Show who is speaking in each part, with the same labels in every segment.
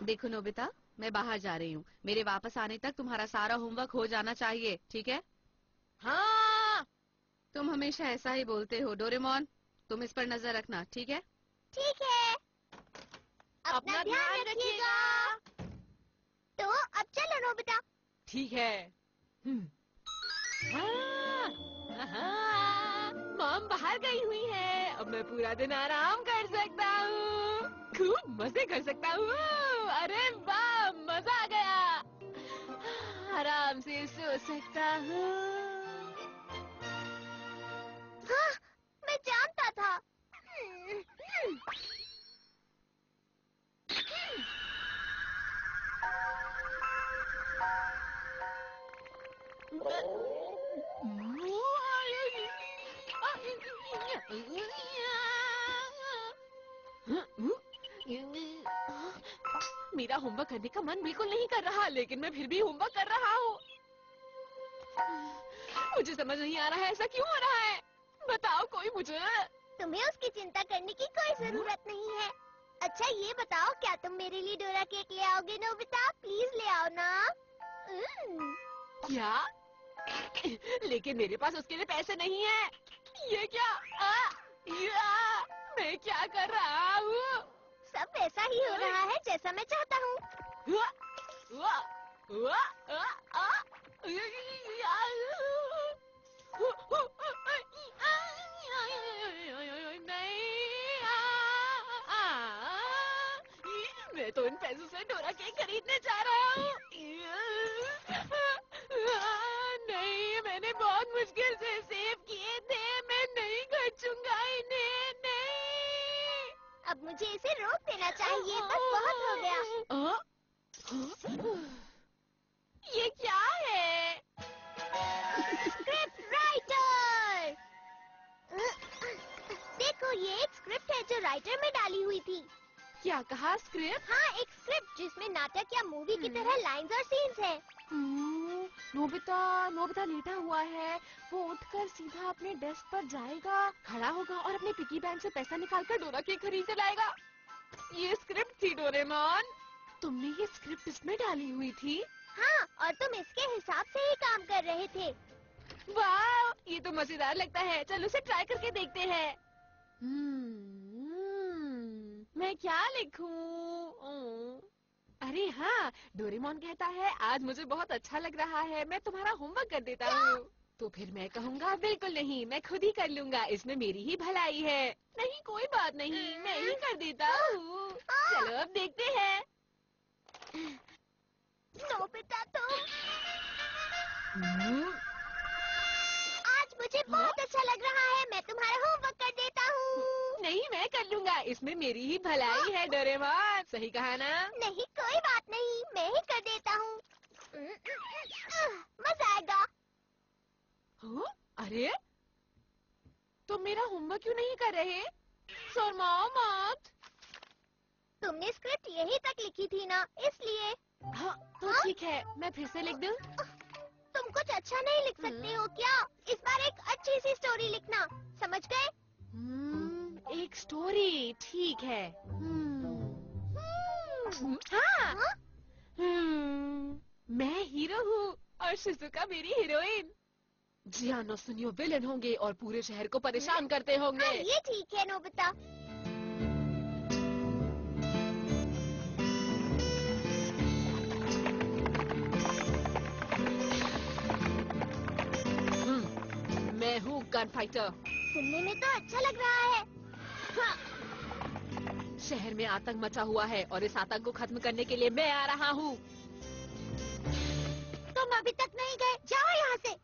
Speaker 1: देखो नोबिता, मैं बाहर जा रही हूँ। मेरे वापस आने तक तुम्हारा सारा होमवर्क हो जाना चाहिए, ठीक है?
Speaker 2: हाँ।
Speaker 1: तुम हमेशा ऐसा ही बोलते हो। डोरेमोन, तुम इस पर नजर रखना, ठीक है?
Speaker 3: ठीक है।
Speaker 2: अपना ध्यान रखिएगा।
Speaker 3: तो अब चलो नोबिता।
Speaker 2: ठीक है। हाँ, हाँ, मॉम बाहर गई हुई है। अब मैं पूरा दिन आराम कर सकता हूँ, खूब मजे कर सकता हूँ। अरे वाह, मजा आ गया। आराम से सो सकता हूँ।
Speaker 3: हाँ, मैं जानता था।
Speaker 2: मेरा होमवर्क करने का मन बिल्कुल नहीं कर रहा, लेकिन मैं फिर भी होमवर्क कर रहा हूँ। मुझे समझ नहीं आ रहा है ऐसा क्यों हो रहा है। बताओ कोई मुझे।
Speaker 3: तुम्हें उसकी चिंता करने की कोई जरूरत नहीं है। अच्छा ये बताओ, क्या तुम मेरे लिए डोरा केक ले आओगे नोबिता? प्लीज ले आओ ना।
Speaker 2: क्या? लेकिन मेरे पास उसके लिए पैसे नहीं है। ये क्या? मैं क्या कर रहा हूँ?
Speaker 3: सब वैसा ही हो रहा है जैसा मैं चाहता हूँ।
Speaker 2: मैं तो इन पैसों से डोरा केक खरीदने जा रहा हूँ। नहीं, मैंने बहुत मुश्किल से सेव किए थे। मैं नहीं खर्चूंगा इन्हें, नहीं।
Speaker 3: अब मुझे इसे रोक देना चाहिए। बस बहुत हो गया।
Speaker 2: ये क्या है?
Speaker 3: Script writer. देखो, ये एक स्क्रिप्ट है जो राइटर में डाली हुई थी।
Speaker 2: क्या कहा? स्क्रिप्ट?
Speaker 3: हाँ, एक स्क्रिप्ट जिसमें नाटक या मूवी की तरह लाइंस और सीन्स हैं।
Speaker 2: नोबिता लेटा हुआ है। वो उठकर सीधा अपने डेस्क पर जाएगा, खड़ा होगा और अपने पिगी बैंक से पैसा निकालकर डोरा केक खरीद कर लाएगा। ये स्क्रिप्ट थी डोरेमोन। तुमने ये स्क्रिप्ट इसमें डाली हुई थी?
Speaker 3: हाँ, और तुम इसके हिसाब से ही काम कर रहे थे।
Speaker 2: वाह, ये तो मजेदार लगता है। चलो उसे ट्राई करके देखते हैं। मैं क्या लिखूं? अरे हाँ, डोरेमोन कहता है आज मुझे बहुत अच्छा लग रहा है, मैं तुम्हारा होमवर्क कर देता हूँ। तो फिर मैं कहूँगा बिल्कुल नहीं, मैं खुद ही कर लूँगा, इसमें मेरी ही भलाई है। नहीं, कोई बात नहीं, मैं ही कर देता हूँ। चलो अब देखते हैं।
Speaker 3: नोबिता तुम। आज मुझे बहुत अच्छा लग रहा है। मैं तुम्हारा होमवर्क कर देता हूँ।
Speaker 2: नहीं, मैं कर लूँगा, इसमें मेरी ही भलाई है डोरेमोन। सही कहा ना?
Speaker 3: नहीं, कोई बात नहीं, मैं ही कर देता हूँ। मजा आएगा।
Speaker 2: अरे, तुम मेरा होमवर्क क्यों नहीं कर रहे? शर्माओ मत।
Speaker 3: तुमने स्क्रिप्ट यहीं तक लिखी थी ना, इसलिए।
Speaker 2: हाँ, तो ठीक है, मैं फिर से लिख दूं?
Speaker 3: तुम कुछ अच्छा नहीं लिख सकते हो क्या? इस बार एक अच्छी सी स्टोरी लिखना, समझ गए?
Speaker 2: एक स्टोरी, ठीक है। हाँ। मैं हीरो हूँ और शिजुका मेरी हीरोइन। जियान और सुनियो विलेन होंगे और पूरे शहर को परेशान करते होंगे।
Speaker 3: हाँ, ये ठीक है नोबिता।
Speaker 2: मैं हूँ गन फाइटर।
Speaker 3: सुनने में तो अच्छा लग रहा है।
Speaker 2: हाँ। शहर में आतंक मचा हुआ है और इस आतंक को खत्म करने के लिए मैं आ रहा हूँ।
Speaker 3: तुम अभी तक नहीं गए, जाओ यहाँ से।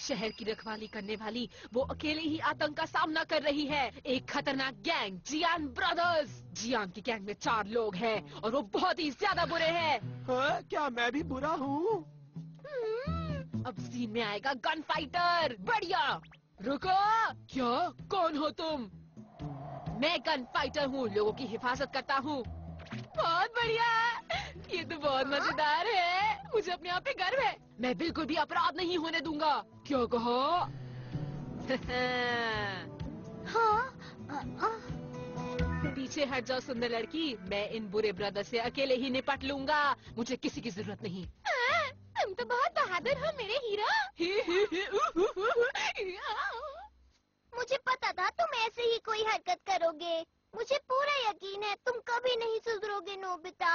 Speaker 2: शहर की रखवाली करने वाली वो अकेले ही आतंक का सामना कर रही है। एक खतरनाक गैंग, जियान ब्रदर्स। जियान की गैंग में 4 लोग हैं और वो बहुत ही ज्यादा बुरे हैं।
Speaker 4: हाँ, क्या मैं भी बुरा हूँ?
Speaker 2: अब सीन में आएगा गन फाइटर। बढ़िया। रुको, क्या? कौन हो तुम? मैं गन फाइटर हूँ, लोगों की हिफाजत करता हूँ। बहुत बढ़िया, ये तो बहुत मजेदार है। मुझे अपने आप पे गर्व है। मैं बिल्कुल भी अपराध नहीं होने दूंगा। क्या कहा? पीछे हट जाओ सुंदर लड़की, मैं इन बुरे ब्रदर से अकेले ही निपट लूंगा, मुझे किसी की जरूरत नहीं।
Speaker 3: तुम तो बहुत बहादुर हो मेरे हीरो। मुझे पता था तुम ऐसे ही कोई हरकत करोगे। मुझे पूरा यकीन है तुम कभी नहीं सुधरोगे नोबिता।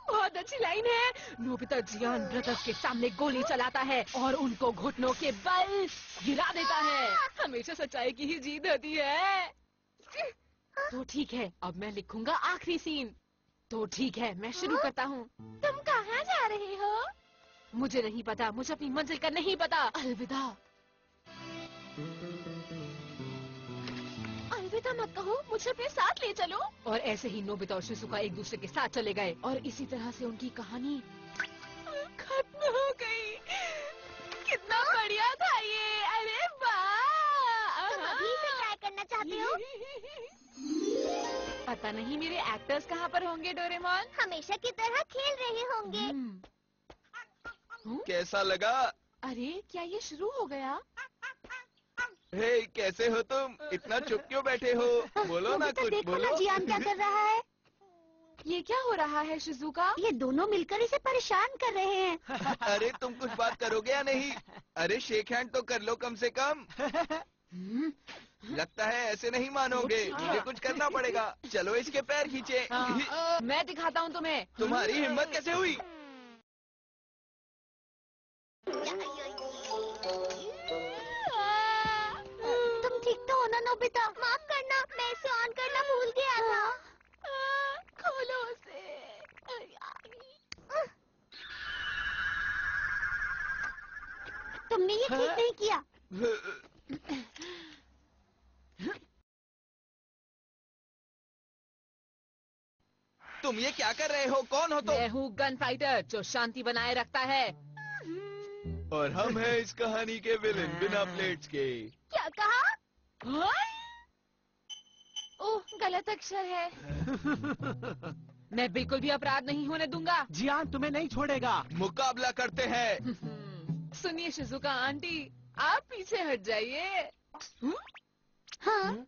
Speaker 2: बहुत अच्छी लाइन है। नोबिता जियान ब्रदर्स के सामने गोली चलाता है और उनको घुटनों के बल गिरा देता है। हमेशा सच्चाई की ही जीत होती है। तो ठीक है, अब मैं लिखूंगा आखिरी सीन। तो ठीक है, मैं शुरू करता हूँ।
Speaker 3: तुम कहाँ जा रहे हो?
Speaker 2: मुझे नहीं पता, मुझे अपनी मंजिल का नहीं पता। अलविदा।
Speaker 3: अलविदा मत कहो, मुझे अपने साथ ले चलो।
Speaker 2: और ऐसे ही नोबिता और शिजुका एक दूसरे के साथ चले गए और इसी तरह से उनकी कहानी खत्म हो गई। कितना बढ़िया था ये, अरे वाह।
Speaker 3: तुम अभी से ट्राई करना चाहते हो?
Speaker 2: पता नहीं मेरे एक्टर्स कहाँ पर होंगे डोरेमोन।
Speaker 3: हमेशा की तरह खेल रहे होंगे।
Speaker 4: कैसा लगा?
Speaker 2: अरे क्या ये शुरू हो गया?
Speaker 4: हे, कैसे हो तुम? इतना चुप क्यों बैठे हो? बोलो ना, कुछ
Speaker 3: देखो
Speaker 4: बोलो।
Speaker 3: ना जियान क्या कर रहा है।
Speaker 2: ये क्या हो रहा है शिजुका?
Speaker 3: ये दोनों मिलकर इसे परेशान कर रहे हैं।
Speaker 4: अरे तुम कुछ बात करोगे या नहीं? अरे शेक हैंड तो कर लो कम से कम। लगता है ऐसे नहीं मानोगे, मुझे कुछ करना पड़ेगा। चलो इसके पैर खींचे।
Speaker 2: मैं दिखाता हूँ तुम्हें।
Speaker 4: तुम्हारी हिम्मत कैसे हुई?
Speaker 3: तुम ठीक तो हो ना नोबिता? माफ करना, मैं इसे ऑन करना भूल गया था।
Speaker 2: खोलो उसे।
Speaker 3: तुमने ये ठीक नहीं किया।
Speaker 4: तुम ये क्या कर रहे हो? कौन हो तुम?
Speaker 2: मैं हूँ गन फाइटर जो शांति बनाए रखता है।
Speaker 4: और हम हैं इस कहानी के विलेन बिना प्लेट्स के।
Speaker 3: क्या कहा?
Speaker 2: ओह, गलत अक्षर है। मैं बिल्कुल भी अपराध नहीं होने दूंगा।
Speaker 5: जियान तुम्हें नहीं छोड़ेगा।
Speaker 4: मुकाबला करते हैं।
Speaker 2: सुनिए शिजुका आंटी, आप पीछे हट जाइए।
Speaker 3: हाँ?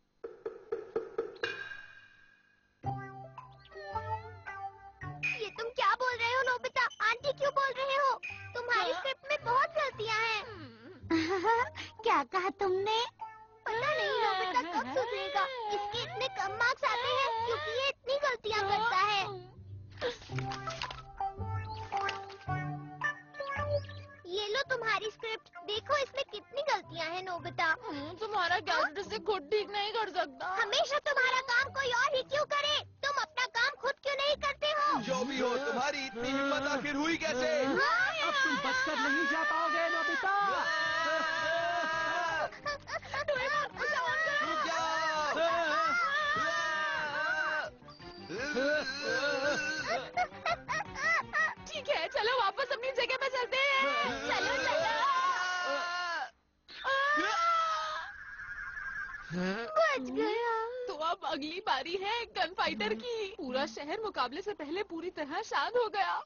Speaker 3: ये तुम क्या बोल रहे हो नोबिता? आंटी क्यों बोल रहे हो? तुम्हारी स्क्रिप्ट में बहुत गलतियाँ हैं। क्या कहा तुमने? पता नहीं नोबिता कब सुधरेगा। इसके इतने कम मार्क्स आते हैं क्योंकि ये इतनी गलतियाँ करता है। ये लो तुम्हारी स्क्रिप्ट। देखो इसमें कितनी गलतियाँ हैं नोबिता।
Speaker 2: तुम्हारा कैरेक्टर से खुद ठीक नहीं कर सकता।
Speaker 3: हमेशा तुम्हारा काम कोई और ही क्यों करे? तुम अपना काम खुद क्यों नहीं करते हो?
Speaker 4: जो भी हो, तुम्हारी इतनी हिम्मत आखिर हुई कैसे?
Speaker 5: अब तुम बचकर नहीं जा पाओगे नोबिता।
Speaker 4: रुक जाओ।
Speaker 2: ठीक है, चलो वापस अपनी जगह पे चलते हैं।
Speaker 3: चलो चलो। बच गया।
Speaker 2: तो अब अगली बारी है गन फाइटर की। पूरा शहर मुकाबले से पहले पूरी तरह शांत हो गया।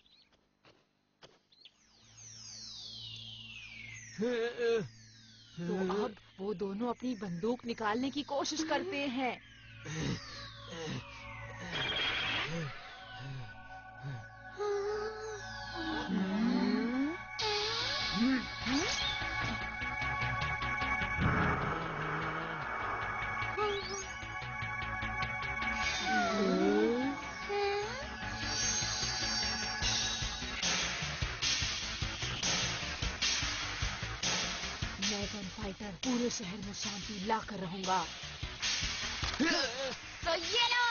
Speaker 2: तो अब वो दोनों अपनी बंदूक निकालने की कोशिश करते हैं। मैं गन फाइटर पूरे शहर में शांति ला कर रहूंगा।
Speaker 3: तो ये लो।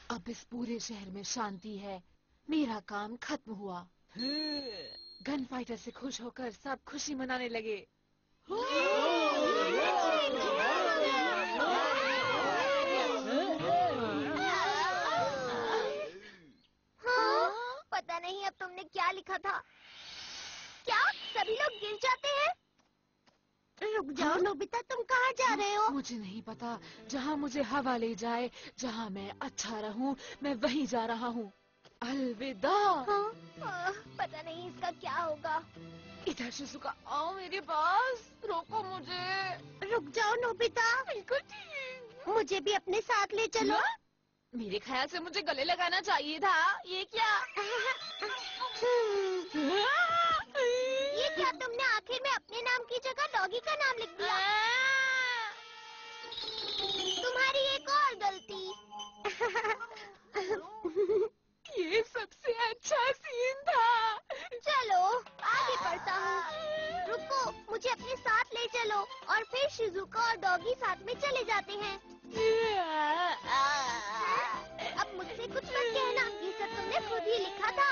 Speaker 2: अब इस पूरे शहर में शांति है। मेरा काम खत्म हुआ। गन फाइटर से खुश होकर सब खुशी मनाने लगे।
Speaker 3: हाँ? पता नहीं अब तुमने क्या लिखा था। क्या सभी लोग गिर जाते हैं? रुक जाओ नोबिता, तुम कहाँ जा रहे हो?
Speaker 2: मुझे नहीं पता। जहाँ मुझे हवा ले जाए, जहाँ मैं अच्छा रहूँ, मैं वहीं जा रहा हूँ। अलविदा।
Speaker 3: हाँ? पता नहीं इसका क्या होगा।
Speaker 2: इधर शिजुका, आओ मेरे पास। रोको मुझे।
Speaker 3: रुक जाओ नोबिता,
Speaker 2: बिल्कुल ठीक।
Speaker 3: मुझे भी अपने साथ ले चलो।
Speaker 2: हाँ? मेरे ख्याल से मुझे गले लगाना चाहिए था। ये क्या?
Speaker 3: ये क्या तुमने आखिर में अपने नाम की जगह डॉगी का नाम लिख दिया? तुम्हारी एक और गलती।
Speaker 2: ये सबसे अच्छा सीन था।
Speaker 3: चलो आगे बढ़ता हूँ। रुको, मुझे अपने साथ ले चलो और फिर शिजुका और डॉगी साथ में चले जाते हैं। अब मुझसे कुछ मत कहना, ये सब तुमने खुद ही लिखा था।